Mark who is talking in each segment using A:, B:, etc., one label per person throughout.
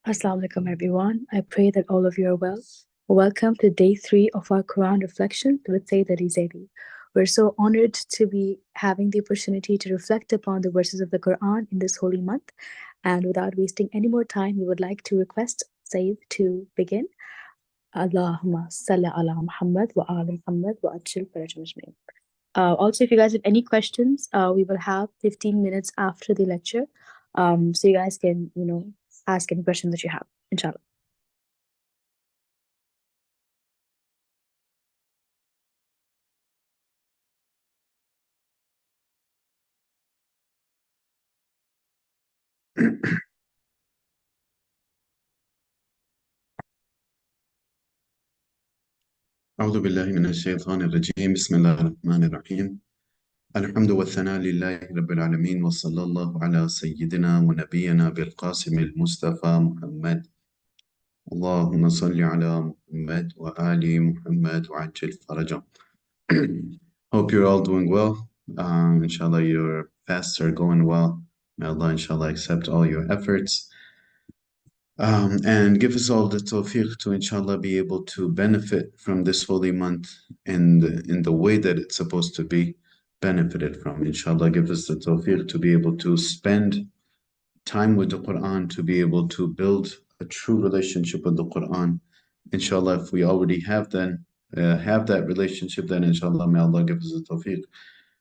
A: Assalamu alaikum, everyone. I pray that all of you are well. Welcome to day 3 of our Quran reflection with Sayyid Zaidi. We're so honored to be having the opportunity to reflect upon the verses of the Quran in this holy month. And without wasting any more time, we would like to request Sayyid to begin. Allahumma salli ala Muhammad wa ala Muhammad wa ajil faraj majmeen. Also, if you guys have any questions, we will have 15 minutes after the lecture. So you guys can, ask any questions that you have, inshallah.
B: أعوذ بالله من الشيطان الرجيم بسم الله الرحمن الرحيم الحمد والثناء لله رب العالمين وصلى الله على سيدنا ونبينا بالقاسم المصطفى محمد اللهم صل على محمد وآل محمد وعجل فرجهم. Hope you're all doing well. Inshallah your fasts are going well. May Allah inshallah accept all your efforts. And give us all the tawfiq to inshallah be able to benefit from this holy month in the way that it's supposed to be benefited from. Inshallah, give us the tawfiq to be able to spend time with the Quran, to be able to build a true relationship with the Quran. Inshallah, if we already have that relationship, then inshallah, may Allah give us the tawfiq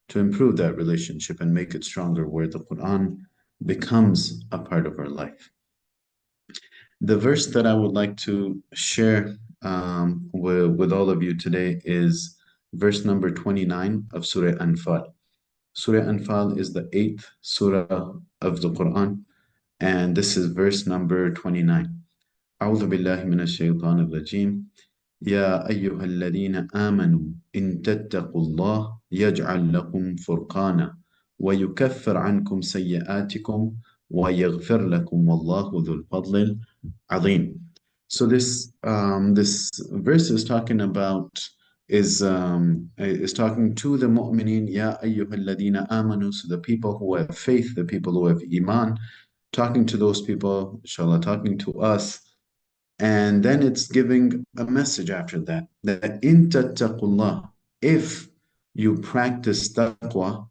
B: to improve that relationship and make it stronger, where the Quran becomes a part of our life. The verse that I would like to share with all of you today is verse number 29 of Surah Anfal. Surah Anfal is the eighth surah of the Quran, and this is verse number 29. أعوذ بالله من الشيطان الرجيم يا أيها الذين آمنوا إن تتقوا الله يجعل لكم فرقانا ويكفر عنكم سيئاتكم ويغفر لكم والله ذو الفضل العظيم. So this verse is talking about is talking to the mu'mineen, Ya ayyuhalladhina amanu, so the people who have faith, the people who have iman, talking to those people, inshallah, talking to us. And then it's giving a message after that, that in tattaqullah, if you practice taqwa,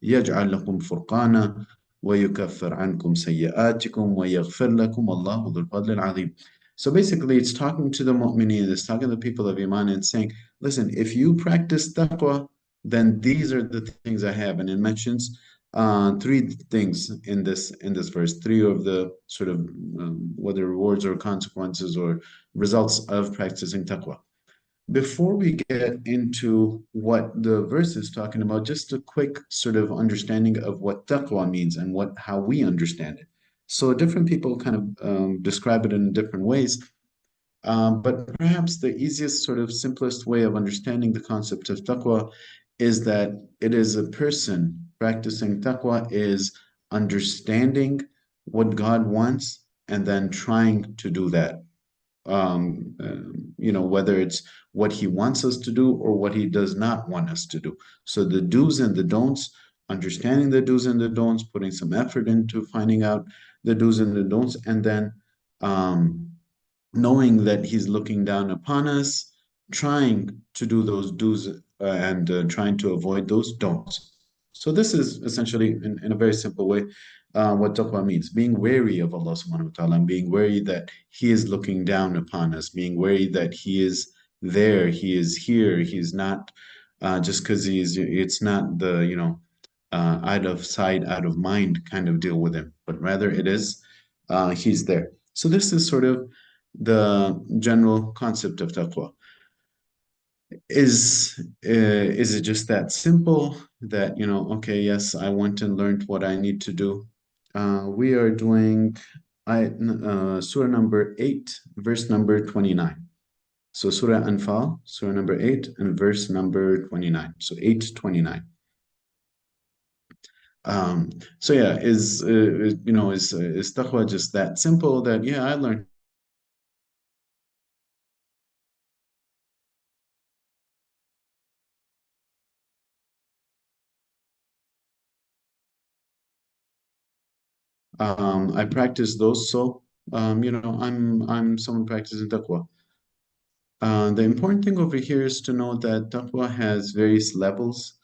B: يجعل لكم فرقانا ويكفر عنكم سيئاتكم ويغفر لكم الله ذو الفضل العظيم. So basically it's talking to the mu'mineen, it's talking to the people of Iman and saying, listen, if you practice taqwa, then these are the things I have. And it mentions three things in this verse, three of the sort of whether rewards or consequences or results of practicing taqwa. Before we get into what the verse is talking about, just a quick sort of understanding of what taqwa means and how we understand it. So different people kind of describe it in different ways, but perhaps the easiest sort of simplest way of understanding the concept of taqwa is that it is a person practicing taqwa is understanding what God wants and then trying to do that. Whether it's what he wants us to do or what he does not want us to do. So the do's and the don'ts, understanding the do's and the don'ts, putting some effort into finding out the do's and the don'ts, and then knowing that he's looking down upon us, trying to do those do's and trying to avoid those don'ts. So this is essentially, in a very simple way, what taqwa means. Being wary of Allah subhanahu wa ta'ala, and being wary that He is looking down upon us, being wary that He is there, He is here, He's not just because it's not the, out of sight, out of mind kind of deal with Him, but rather it is, He's there. So this is sort of the general concept of taqwa. Is it just that simple that, okay, yes, I went and learned what I need to do? We are doing Surah number 8, verse number 29. So Surah Anfal, Surah number 8 and verse number 29. So 8:29. So yeah, is taqwa just that simple that, yeah, I learned I practice those, so I'm someone practicing taqwa. The important thing over here is to know that taqwa has various levels,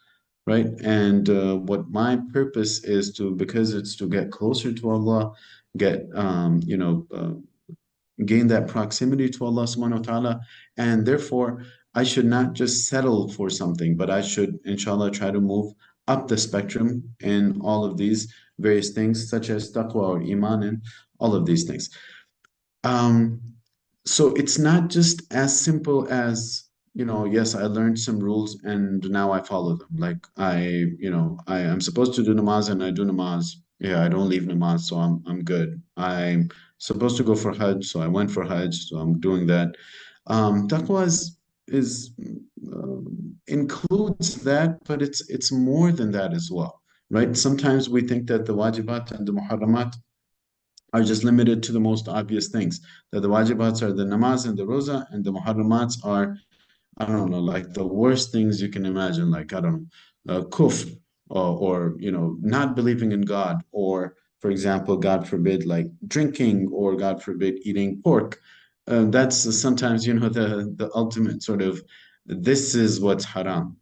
B: right? And what my purpose is to, because it's to get closer to Allah, get gain that proximity to Allah subhanahu wa ta'ala, and therefore I should not just settle for something, but I should, inshallah, try to move up the spectrum in all of these various things, such as taqwa or iman and all of these things. Um, so it's not just as simple as, yes, I learned some rules and now I follow them. Like I am supposed to do namaz and I do namaz. Yeah, I don't leave namaz, so I'm good. I'm supposed to go for Hajj, so I went for Hajj, so I'm doing that. Taqwa is includes that, but it's more than that as well, right? Sometimes we think that the wajibat and the muharramat are just limited to the most obvious things. That the wajibats are the namaz and the roza, and the muharramats are, I don't know, like the worst things you can imagine, like, I don't know, kufr, or not believing in God, or, for example, God forbid, like drinking, or God forbid, eating pork. That's sometimes, the ultimate sort of, this is what's haram.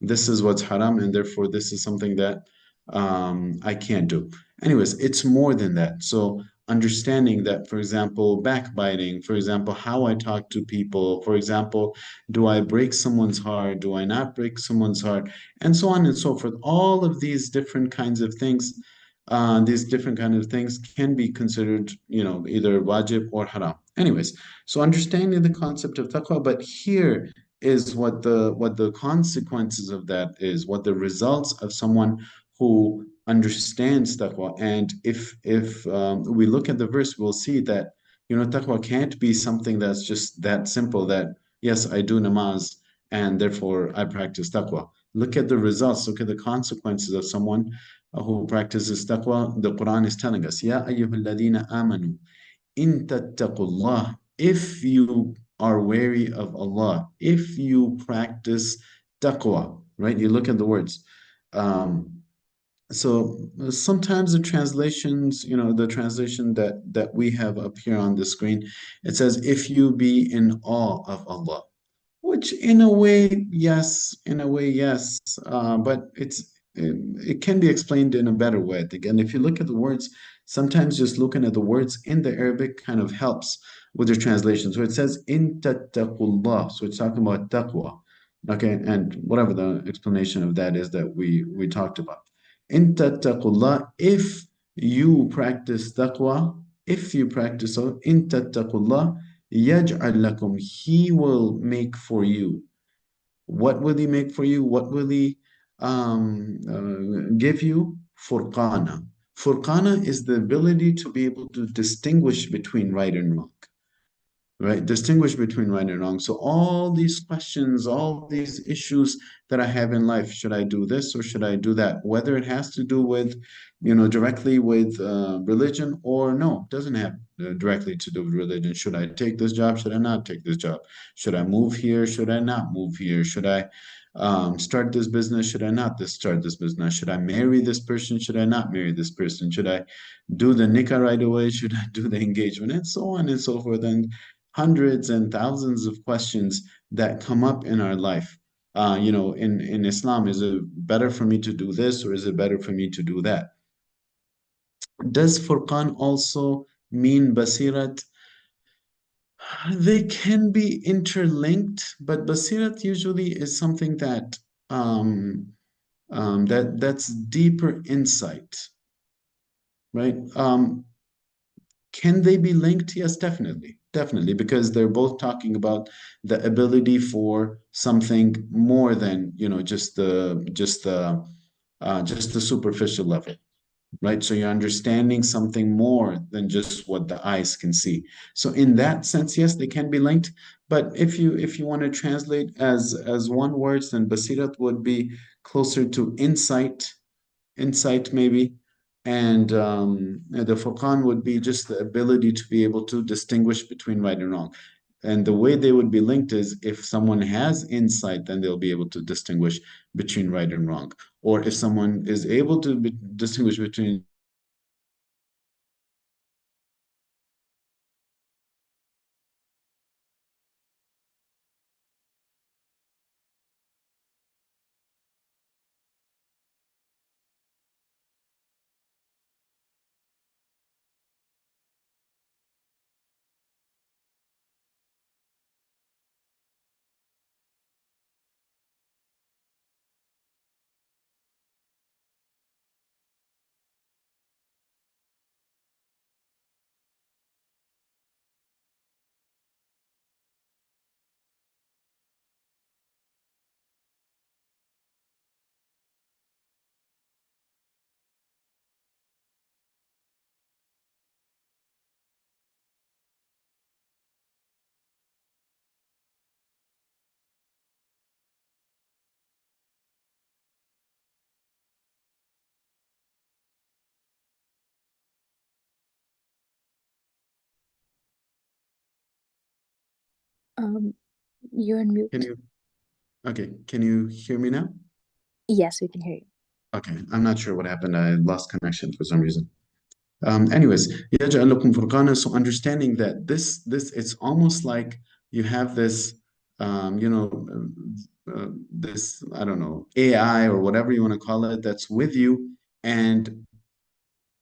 B: This is what's haram, and therefore this is something that I can't do. Anyways, it's more than that. So understanding that, for example, backbiting, for example, how I talk to people, for example, do I break someone's heart? Do I not break someone's heart? And so on and so forth. All of these different kind of things can be considered, either wajib or haram. Anyways, so understanding the concept of taqwa, but here is what the consequences of that is, what the results of someone who understands taqwa. And if we look at the verse, we'll see that taqwa can't be something that's just that simple, that yes, I do namaz and therefore I practice taqwa. Look at the results, look at the consequences of someone who practices taqwa. The Quran is telling us, Ya ayyuhalladhina amanu, in tattaqullah, if you are wary of Allah, if you practice taqwa, right? You look at the words. Um, so sometimes the translations, the translation that we have up here on the screen, it says, if you be in awe of Allah, which in a way, yes, but it can be explained in a better way, I think. And if you look at the words, sometimes just looking at the words in the Arabic kind of helps with the translation. So it says in tattaqullah, so it's talking about taqwa. Okay, and whatever the explanation of that is that we talked about. In tattaqullah, if you practice taqwa, if you practice so, in tattaqullah, يَجْعَلْ لَكُمْ, he will make for you. What will he make for you? What will he give you? Furqana. Furqana is the ability to be able to distinguish between right and wrong, right? Distinguish between right and wrong. So all these questions, all these issues that I have in life, should I do this or should I do that? Whether it has to do with, directly with religion or no, it doesn't have directly to do with religion. Should I take this job? Should I not take this job? Should I move here? Should I not move here? Should I start this business? Should I not start this business? Should I marry this person? Should I not marry this person? Should I do the nikah right away? Should I do the engagement? And so on and so forth. And hundreds and thousands of questions that come up in our life. In Islam, is it better for me to do this or is it better for me to do that? Does Furqan also mean Basirat? They can be interlinked, but Basirat usually is something that's deeper insight, right? Can they be linked? Yes, definitely. Definitely, because they're both talking about the ability for something more than, just the superficial level, right? So you're understanding something more than just what the eyes can see. So in that sense, yes, they can be linked. But if you want to translate as one word, then basirat would be closer to insight maybe. And the Furqan would be just the ability to be able to distinguish between right and wrong. And the way they would be linked is if someone has insight, then they'll be able to distinguish between right and wrong. Or if someone is able to distinguish between
A: Um, you're on
B: Can
A: mute.
B: you, okay, can you hear me now?
A: Yes, we can hear you.
B: Okay, I'm not sure what happened. I lost connection for some reason. Anyways, يَجْعَلْ لَكُمْ فُرْقَانًا. So understanding that this it's almost like you have this, this, I don't know, AI or whatever you want to call it, that's with you, and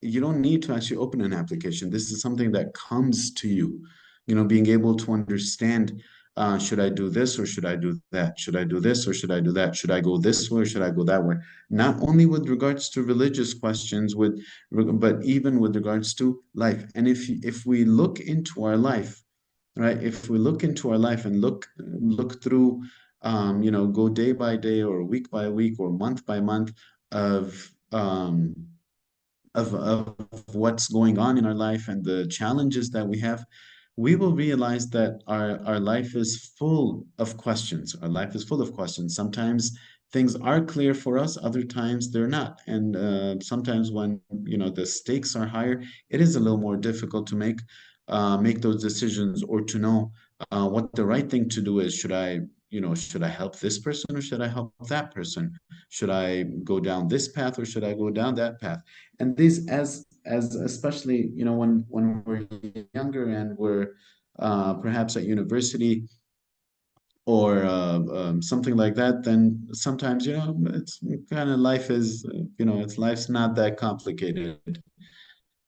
B: you don't need to actually open an application. This is something that comes to you, being able to understand, should I do this or should I do that? Should I do this or should I do that? Should I go this way or should I go that way? Not only with regards to religious questions, but even with regards to life. And if we look into our life, right? If we look into our life and look through, go day by day or week by week or month by month of of what's going on in our life and the challenges that we have, we will realize that our life is full of questions. Our life is full of questions. Sometimes things are clear for us, other times they're not. And sometimes when the stakes are higher, it is a little more difficult to make those decisions or to know what the right thing to do is. Should I help this person or should I help that person? Should I go down this path or should I go down that path? And these, as especially when we're younger and we're perhaps at university or something like that, then sometimes it's kind of life is it's life's not that complicated.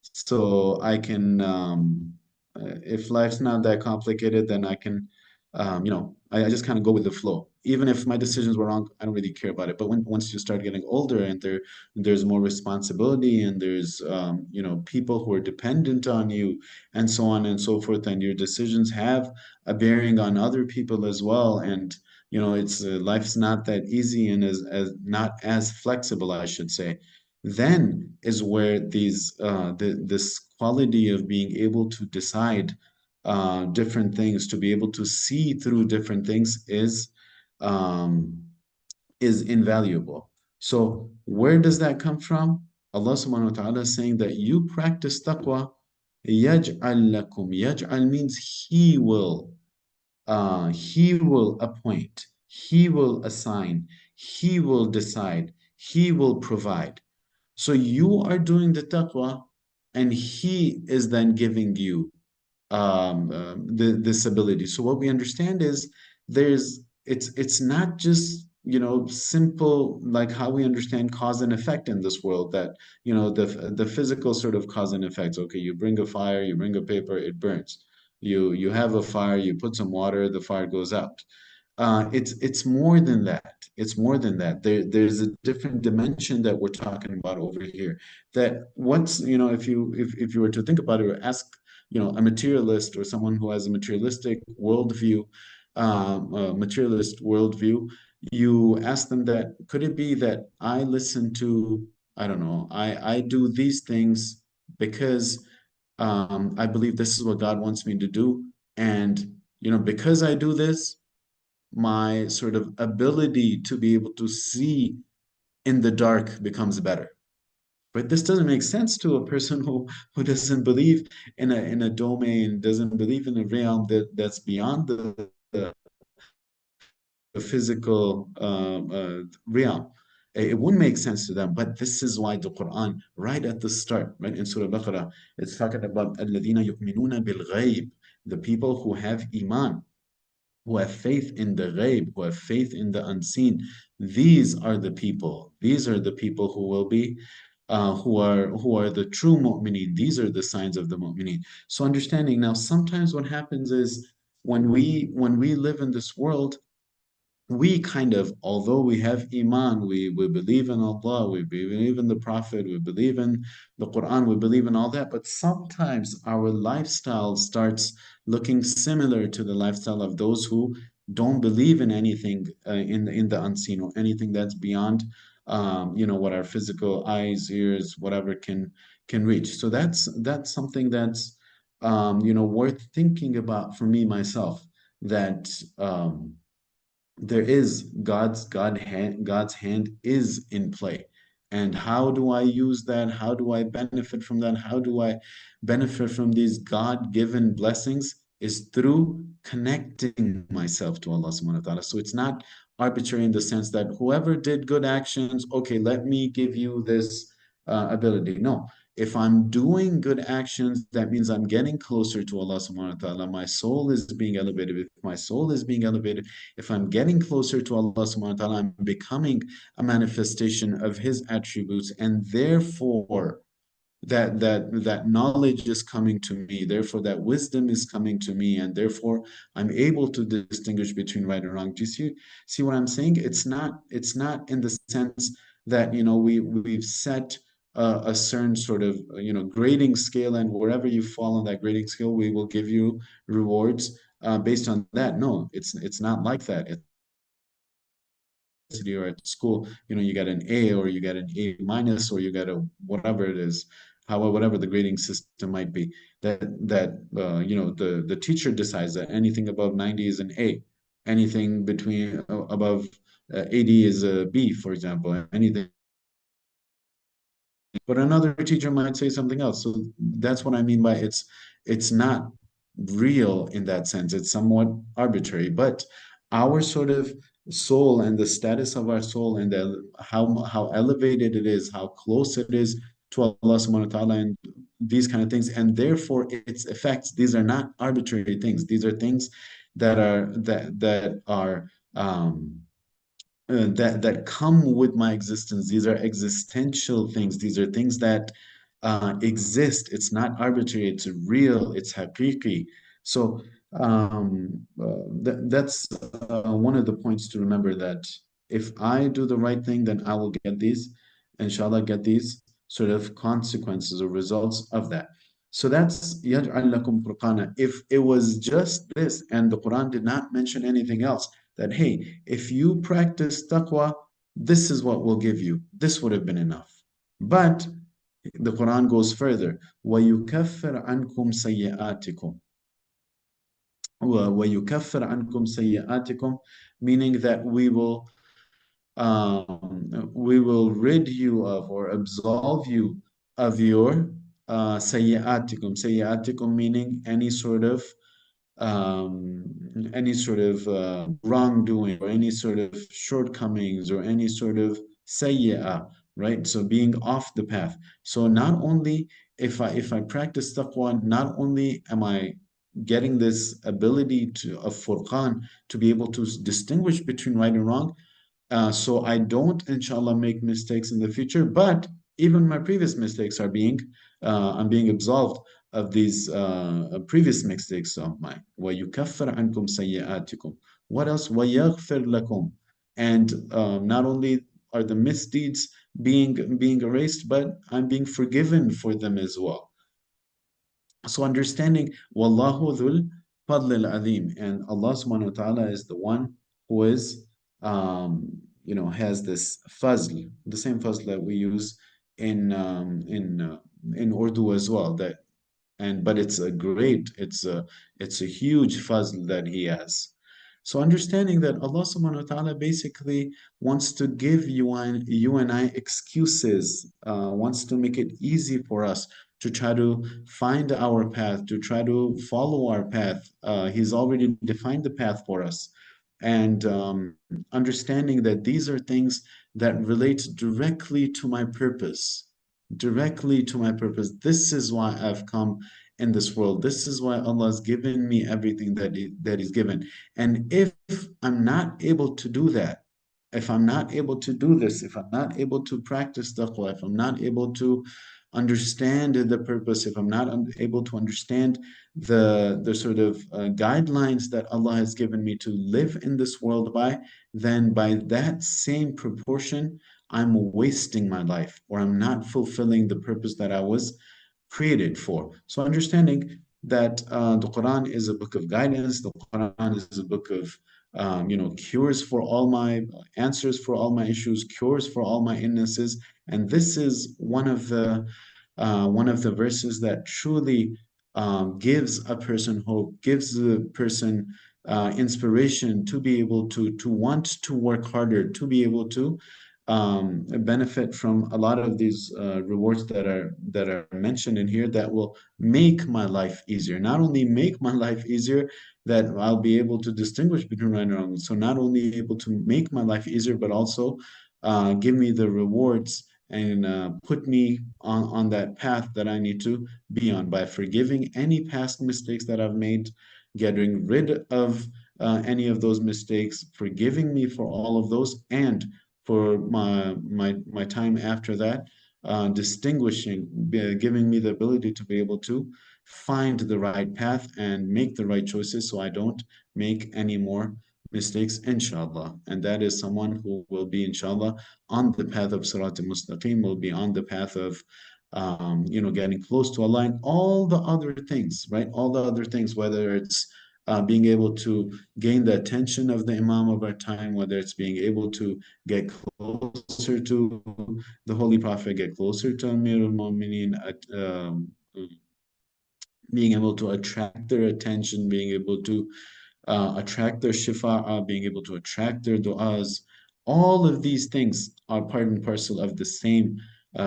B: So I can, if life's not that complicated, then I can, I just kind of go with the flow. Even if my decisions were wrong, I don't really care about it. But once you start getting older and there's more responsibility and there's, people who are dependent on you and so on and so forth, and your decisions have a bearing on other people as well. And, it's life's not that easy and as not as flexible, I should say. Then is where this quality of being able to decide different things, to be able to see through different things um, is invaluable. So where does that come from? Allah subhanahu wa ta'ala is saying that you practice taqwa, يَجْعَلْ لَكُمْ. Yaj'al means he will appoint, he will assign, he will decide, he will provide. So you are doing the taqwa, and He is then giving you this ability. So what we understand is it's not just simple like how we understand cause and effect in this world, that the physical sort of cause and effects. Okay, you bring a fire, you bring a paper, it burns. You have a fire, you put some water, the fire goes out. It's more than that. It's more than that. There's a different dimension that we're talking about over here. That once, if you were to think about it or ask, a materialist or someone who has a materialist worldview, you ask them that, could it be that I listen to, I don't know, I do these things because I believe this is what God wants me to do, and because I do this, my sort of ability to be able to see in the dark becomes better. But this doesn't make sense to a person who doesn't believe in a domain, doesn't believe in a realm that's beyond the physical realm. It wouldn't make sense to them. But this is why the Quran, right at the start, right in Surah Baqarah, it's talking about الَّذِينَ يُؤْمِنُونَ بِالْغَيْبِ, the people who have iman, who have faith in the ghaib, who have faith in the unseen. These are the people. These are the people who will be, who are the true mu'mineen. These are the signs of the mu'mineen. So understanding now, sometimes what happens is when we live in this world, we kind of, although we have iman, we believe in Allah, we believe in the Prophet, we believe in the Quran, we believe in all that, but sometimes our lifestyle starts looking similar to the lifestyle of those who don't believe in anything in the unseen, or anything that's beyond what our physical eyes, ears, whatever can reach. So that's something that's worth thinking about for me myself, that there is God's hand is in play. And how do I use that? How do I benefit from that? How do I benefit from these God-given blessings? is through connecting myself to Allah subhanahu wa ta'ala. So it's not arbitrary in the sense that whoever did good actions, okay, let me give you this ability. No, if I'm doing good actions, that means I'm getting closer to Allah subhanahu wa ta'ala. My soul is being elevated. If my soul is being elevated, if I'm getting closer to Allah subhanahu wa ta'ala, I'm becoming a manifestation of His attributes, and therefore that knowledge is coming to me, therefore that wisdom is coming to me, and therefore I'm able to distinguish between right and wrong. Do you see what I'm saying? It's not in the sense that we've set a certain sort of grading scale, and wherever you fall on that grading scale, we will give you rewards based on that. No, it's not like that. It's not like at university or at school, you get an A, or you get an A minus, or you get a whatever it is, however, whatever the grading system might be. The teacher decides that anything above 90 is an A, anything between above 80 is a B, for example, anything but another teacher might say something else. So that's what I mean by it's not real in that sense. It's somewhat arbitrary, but our sort of soul and the status of our soul and how elevated it is, how close it is to Allah subhanahu wa ta'ala and these kind of things, and therefore its effects, these are not arbitrary things. These are things that come with my existence. These are existential things. These are things that exist. It's not arbitrary. It's real. It's haqiqi. So that's one of the points to remember, that if I do the right thing, then I will get these, inshallah, get these sort of consequences or results of that. So that's يَجْعَلْ لَكُمْ فُرْقَانًا. If it was just this and the Quran did not mention anything else, that, hey, if you practice taqwa, this is what we'll give you. This would have been enough. But the Quran goes further. وَيُكَفِّرْ عَنْكُمْ سَيِّئَاتِكُمْ. وَيُكَفِّرْ عَنْكُمْ سَيِّئَاتِكُمْ, meaning that we will rid you of or absolve you of your sayyatikum. Sayyatikum meaning um, any sort of wrongdoing, or any sort of shortcomings, or any sort of sayyi'ah, right? So being off the path. So not only if I practice taqwa, not only am I getting this ability of furqan, to be able to distinguish between right and wrong, so I don't, inshallah, make mistakes in the future. But even my previous mistakes I'm being absolved of these previous mistakes of mine. وَيُكَفِّرْ عَنْكُمْ سَيِّئَاتِكُمْ. What else? وَيَغْفِرْ لَكُمْ. And not only are the misdeeds being erased, but I'm being forgiven for them as well. So understanding Wallahu dhul fadlil azim, and Allah subhanahu wa ta'ala is the one who is has this fazl, the same fazl that we use in Urdu as well, that and but it's a huge fazl that He has. So understanding that Allah subhanahu wa ta'ala basically wants to give you and I excuses, wants to make it easy for us to try to find our path, to try to follow our path. He's already defined the path for us. And understanding that these are things that relate directly to my purpose, directly to my purpose. This is why I've come in this world. This is why Allah has given me everything that He's given. And if I'm not able to do that, if I'm not able to do this, if I'm not able to practice taqwa, if I'm not able to understand the purpose, if I'm not able to understand the sort of guidelines that Allah has given me to live in this world by, then by that same proportion, I'm wasting my life, or I'm not fulfilling the purpose that I was created for. So understanding that the Quran is a book of guidance, the Quran is a book of cures for all my answers for all my issues, cures for all my illnesses, and this is one of the verses that truly gives a person hope, gives the person inspiration to be able to want to work harder, to be able to benefit from a lot of these rewards that are mentioned in here that will make my life easier. Not only make my life easier, that I'll be able to distinguish between right and wrong. So not only able to make my life easier, but also give me the rewards and put me on that path that I need to be on by forgiving any past mistakes that I've made, getting rid of any of those mistakes, forgiving me for all of those, and for my time after that, distinguishing, giving me the ability to be able to find the right path and make the right choices so I don't make any more mistakes, inshallah. And that is someone who will be, inshallah, on the path of Sirat al-Mustaqim, will be on the path of getting close to Allah and all the other things, right? All the other things, whether it's being able to gain the attention of the Imam of our time, whether it's being able to get closer to the Holy Prophet, get closer to Amir al-Mu'mineen, being able to attract their attention, being able to attract their shifa'ah, being able to attract their du'as. All of these things are part and parcel of the same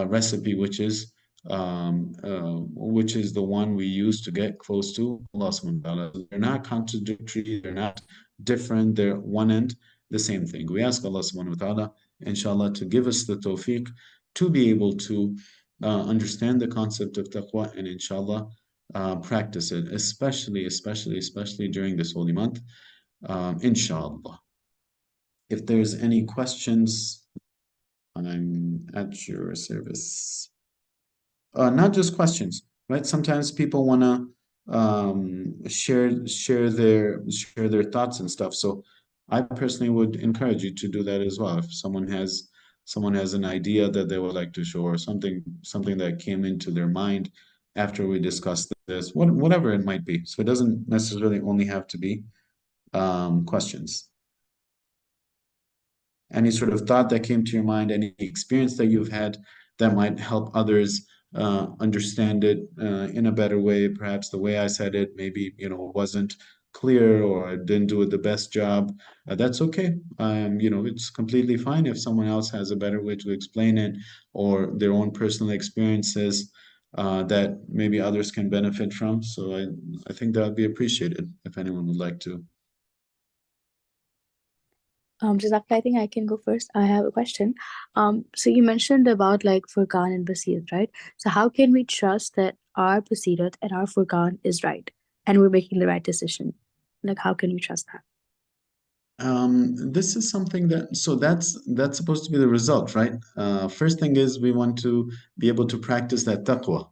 B: recipe, which is the one we use to get close to Allah subhanahu wa ta'ala. They're not contradictory, they're not different, they're one and the same thing. We ask Allah subhanahu wa ta'ala, inshallah, to give us the tawfiq to be able to understand the concept of taqwa and inshallah practice it, especially during this holy month, inshallah. If there's any questions, I'm at your service. Not just questions, right? Sometimes people want to share their thoughts and stuff. So I personally would encourage you to do that as well. If someone has an idea that they would like to show or something that came into their mind after we discussed this, whatever it might be. So it doesn't necessarily only have to be questions. Any sort of thought that came to your mind, any experience that you've had that might help others understand it in a better way. Perhaps the way I said it maybe wasn't clear or I didn't do it the best job. That's okay. It's completely fine if someone else has a better way to explain it or their own personal experiences that maybe others can benefit from. So I think that would be appreciated if anyone would like to.
A: Jazaka, I think I can go first. I have a question. So you mentioned about like Furqan and Basirat, right? So how can we trust that our Basirat and our Furqan is right and we're making the right decision? Like, how can we trust that?
B: This is something that's supposed to be the result, right? First thing is we want to be able to practice that taqwa.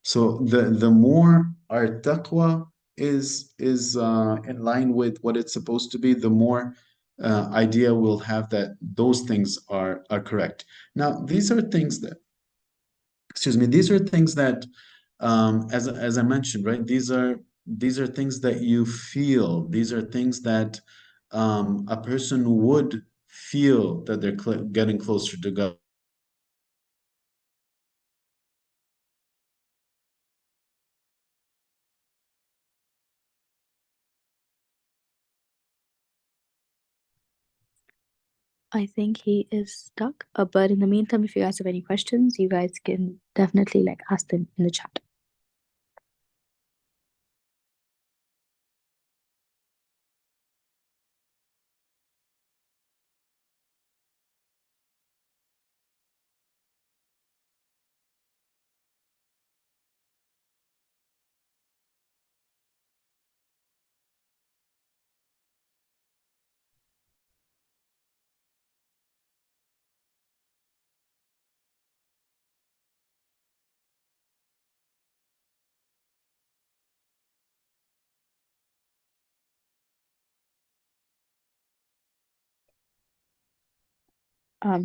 B: So the more our taqwa is in line with what it's supposed to be, the more idea we'll have that those things are correct. Now, these are things that, excuse me, these are things that, as I mentioned, right? These are things that you feel. These are things that a person would feel that they're getting closer to God.
A: I think he is stuck. But in the meantime, if you guys have any questions, you guys can definitely like ask them in the chat.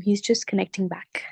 A: He's just connecting back.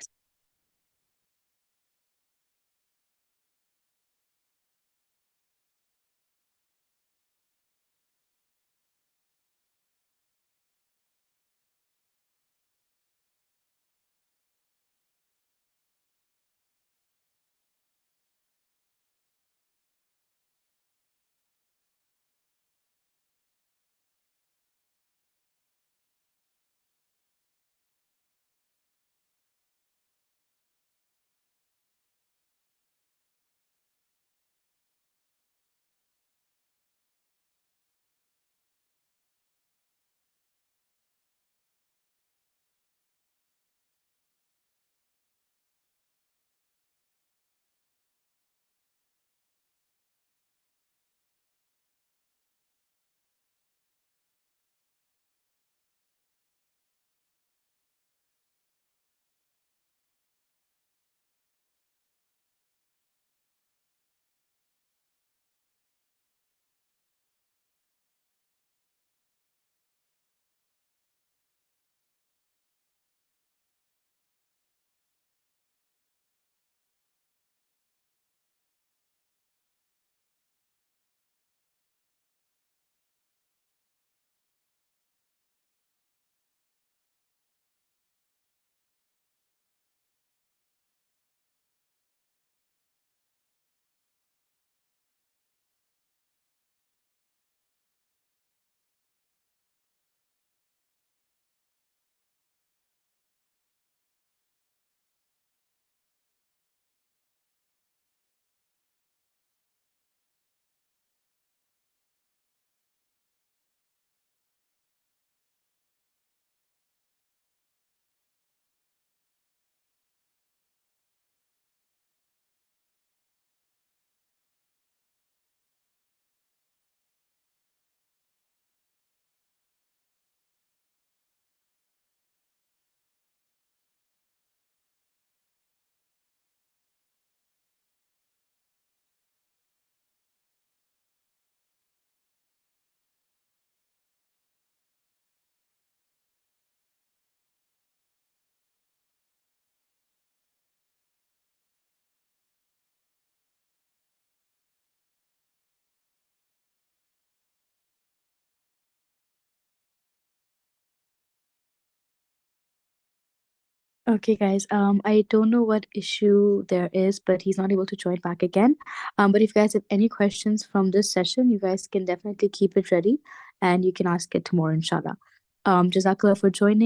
A: Okay, guys. I don't know what issue there is, but he's not able to join back again. But if you guys have any questions from this session, you guys can definitely keep it ready, and you can ask it tomorrow, inshallah. Jazakallah for joining,